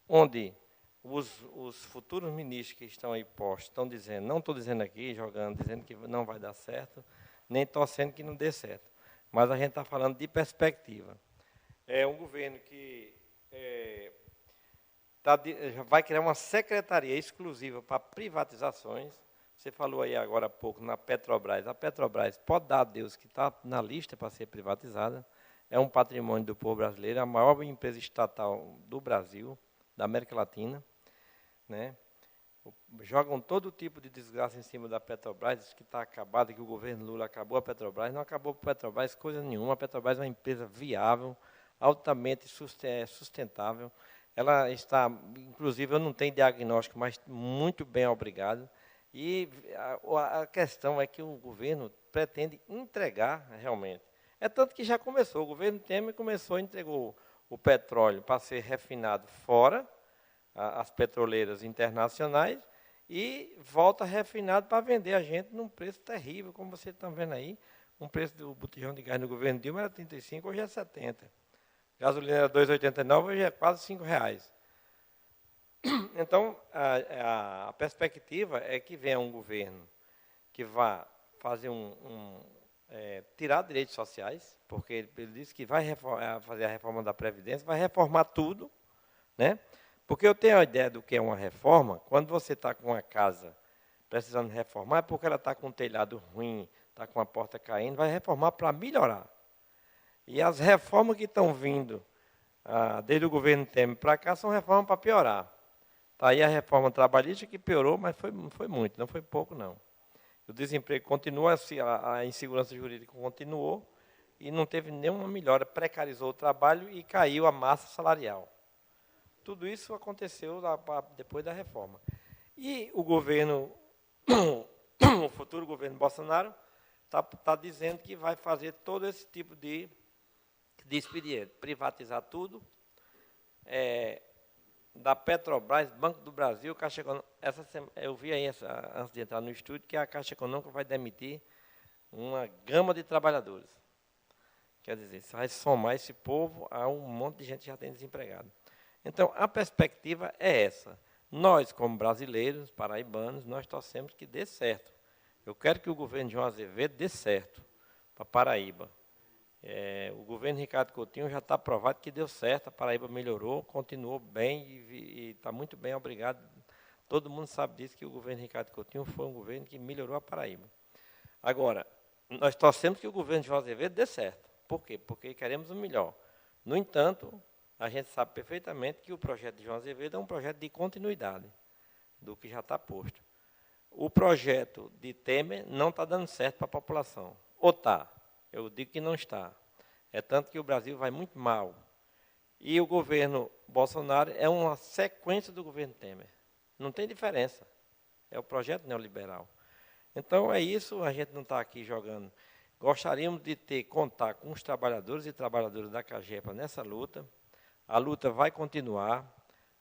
onde os futuros ministros que estão aí postos estão dizendo, não estou dizendo aqui, jogando, dizendo que não vai dar certo, nem torcendo que não dê certo. Mas a gente está falando de perspectiva. É um governo que vai criar uma secretaria exclusiva para privatizações. Você falou aí agora há pouco na Petrobras. A Petrobras, pode dar a Deus que está na lista para ser privatizada. É um patrimônio do povo brasileiro, a maior empresa estatal do Brasil, da América Latina, né? Jogam todo tipo de desgraça em cima da Petrobras, diz que está acabada, que o governo Lula acabou a Petrobras. Não acabou a Petrobras coisa nenhuma. A Petrobras é uma empresa viável, altamente sustentável. Ela está, inclusive, eu não tenho diagnóstico, mas muito bem, obrigado. E a questão é que o governo pretende entregar realmente. É tanto que já começou, o governo Temer entregou o petróleo para ser refinado fora, as petroleiras internacionais, e volta refinado para vender a gente num preço terrível, como vocês estão vendo aí. Um preço do botijão de gás no governo Dilma era 35, hoje é 70. Gasolina era 2,89, hoje é quase R$5. Então, a perspectiva é que venha um governo que vá fazer tirar direitos sociais, porque ele disse que vai fazer a reforma da Previdência, vai reformar tudo, né? Porque eu tenho a ideia do que é uma reforma, quando você está com uma casa precisando reformar, é porque ela está com um telhado ruim, está com a porta caindo, vai reformar para melhorar. E as reformas que estão vindo, desde o governo Temer para cá, são reformas para piorar. Está aí a reforma trabalhista que piorou, mas não foi muito, não foi pouco, não. O desemprego continua, a insegurança jurídica continuou, e não teve nenhuma melhora, precarizou o trabalho e caiu a massa salarial. Tudo isso aconteceu depois da reforma. E o governo, o futuro governo Bolsonaro, está dizendo que vai fazer todo esse tipo de expediente, privatizar tudo, da Petrobras, Banco do Brasil, Caixa Econômica. Eu vi aí, antes de entrar no estúdio, que a Caixa Econômica vai demitir uma gama de trabalhadores. Quer dizer, você vai somar esse povo a um monte de gente que já tem desempregado. Então, a perspectiva é essa. Nós, como brasileiros, paraibanos, nós torcemos que dê certo. Eu quero que o governo de João Azevedo dê certo para Paraíba. O governo Ricardo Coutinho já está provado que deu certo, a Paraíba melhorou, continuou bem e está muito bem, obrigado. Todo mundo sabe disso, que o governo Ricardo Coutinho foi um governo que melhorou a Paraíba. Agora, nós torcemos que o governo de João Azevedo dê certo. Por quê? Porque queremos o melhor. No entanto, a gente sabe perfeitamente que o projeto de João Azevedo é um projeto de continuidade do que já está posto. O projeto de Temer não está dando certo para a população. Ou está? Eu digo que não está. É tanto que o Brasil vai muito mal. E o governo Bolsonaro é uma sequência do governo Temer. Não tem diferença. É o projeto neoliberal. Então, é isso, a gente não está aqui jogando. Gostaríamos de contar com os trabalhadores e trabalhadoras da CAGEPA nessa luta. A luta vai continuar.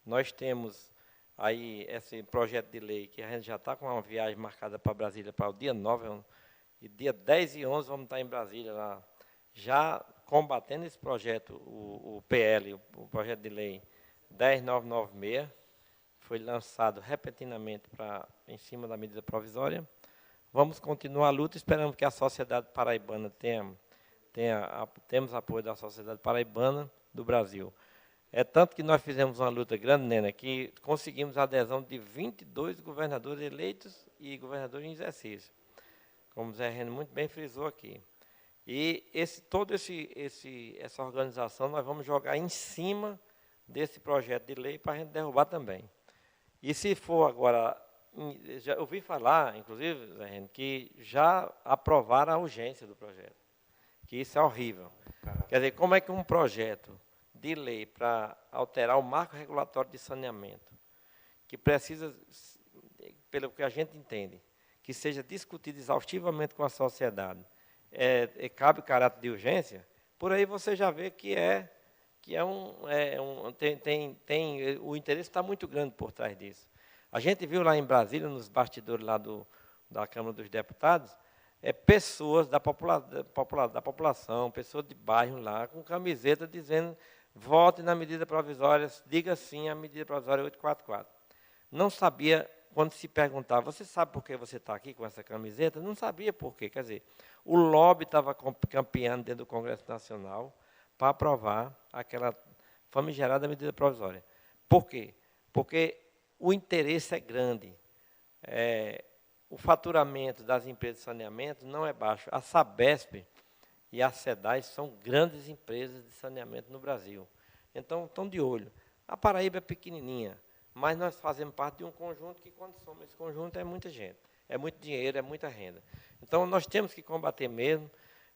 Nós temos aí esse projeto de lei, que a gente já está com uma viagem marcada para Brasília para o dia 9, e dia 10 e 11 vamos estar em Brasília, lá, já combatendo esse projeto, o PL, o projeto de lei 10996, foi lançado repentinamente em cima da medida provisória. Vamos continuar a luta, esperamos que a sociedade paraibana temos apoio da sociedade paraibana do Brasil. É tanto que nós fizemos uma luta grande, Nena, que conseguimos a adesão de 22 governadores eleitos e governadores em exercício, como o Zé Reno muito bem frisou aqui. E essa organização nós vamos jogar em cima desse projeto de lei para a gente derrubar também. E se for agora, já ouvi falar, inclusive, Zé Reno, que já aprovaram a urgência do projeto, que isso é horrível. Quer dizer, como é que um projeto de lei para alterar o marco regulatório de saneamento, que precisa, pelo que a gente entende, que seja discutido exaustivamente com a sociedade, cabe caráter de urgência, por aí você já vê que o interesse está muito grande por trás disso. A gente viu lá em Brasília, nos bastidores lá da Câmara dos Deputados, pessoas da população, pessoas de bairro lá, com camiseta dizendo, vote na medida provisória, diga sim à medida provisória 844. Não sabia, quando se perguntava, você sabe por que você está aqui com essa camiseta? Não sabia por quê. Quer dizer, o lobby estava campeando dentro do Congresso Nacional para aprovar aquela famigerada medida provisória. Por quê? Porque o interesse é grande. O faturamento das empresas de saneamento não é baixo. A Sabesp e a SEDAI são grandes empresas de saneamento no Brasil. Então, estão de olho. A Paraíba é pequenininha, mas nós fazemos parte de um conjunto que, quando somos esse conjunto, é muita gente. É muito dinheiro, é muita renda. Então, nós temos que combater mesmo.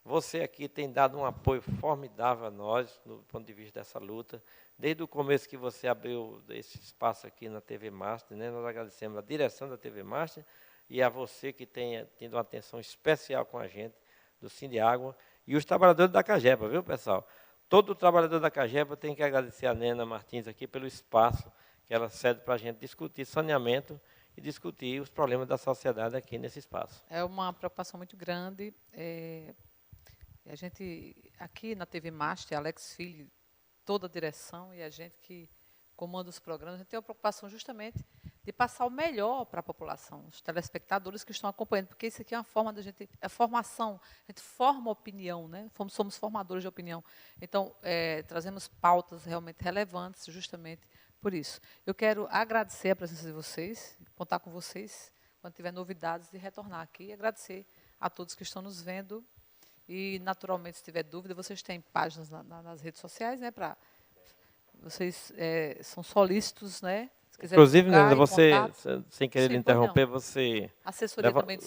Você aqui tem dado um apoio formidável a nós, do ponto de vista dessa luta. Desde o começo que você abriu esse espaço aqui na TV Master, né, nós agradecemos a direção da TV Master e a você que tem tido uma atenção especial com a gente, do Sindiágua, e os trabalhadores da Cagepa, viu, pessoal? Todo trabalhador da Cagepa tem que agradecer a Nena Martins aqui pelo espaço que ela cede para a gente discutir saneamento e discutir os problemas da sociedade aqui nesse espaço. É uma preocupação muito grande. A gente, aqui na TV Master, Alex Filho, toda a direção e a gente que comanda os programas, a gente tem a preocupação justamente de passar o melhor para a população, os telespectadores que estão acompanhando, porque isso aqui é uma forma da gente, é formação, a gente forma opinião, né? Somos formadores de opinião. Então, trazemos pautas realmente relevantes justamente por isso. Eu quero agradecer a presença de vocês, contar com vocês, quando tiver novidades, de retornar aqui e agradecer a todos que estão nos vendo. E, naturalmente, se tiver dúvida, vocês têm páginas nas redes sociais, né? Vocês são solícitos, né? Inclusive, Nena, você, sem querer interromper, você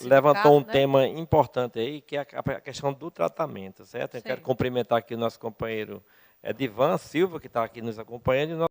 levantou um tema importante aí, que é a questão do tratamento, certo? Eu quero cumprimentar aqui o nosso companheiro Edivan Silva, que está aqui nos acompanhando, e o nosso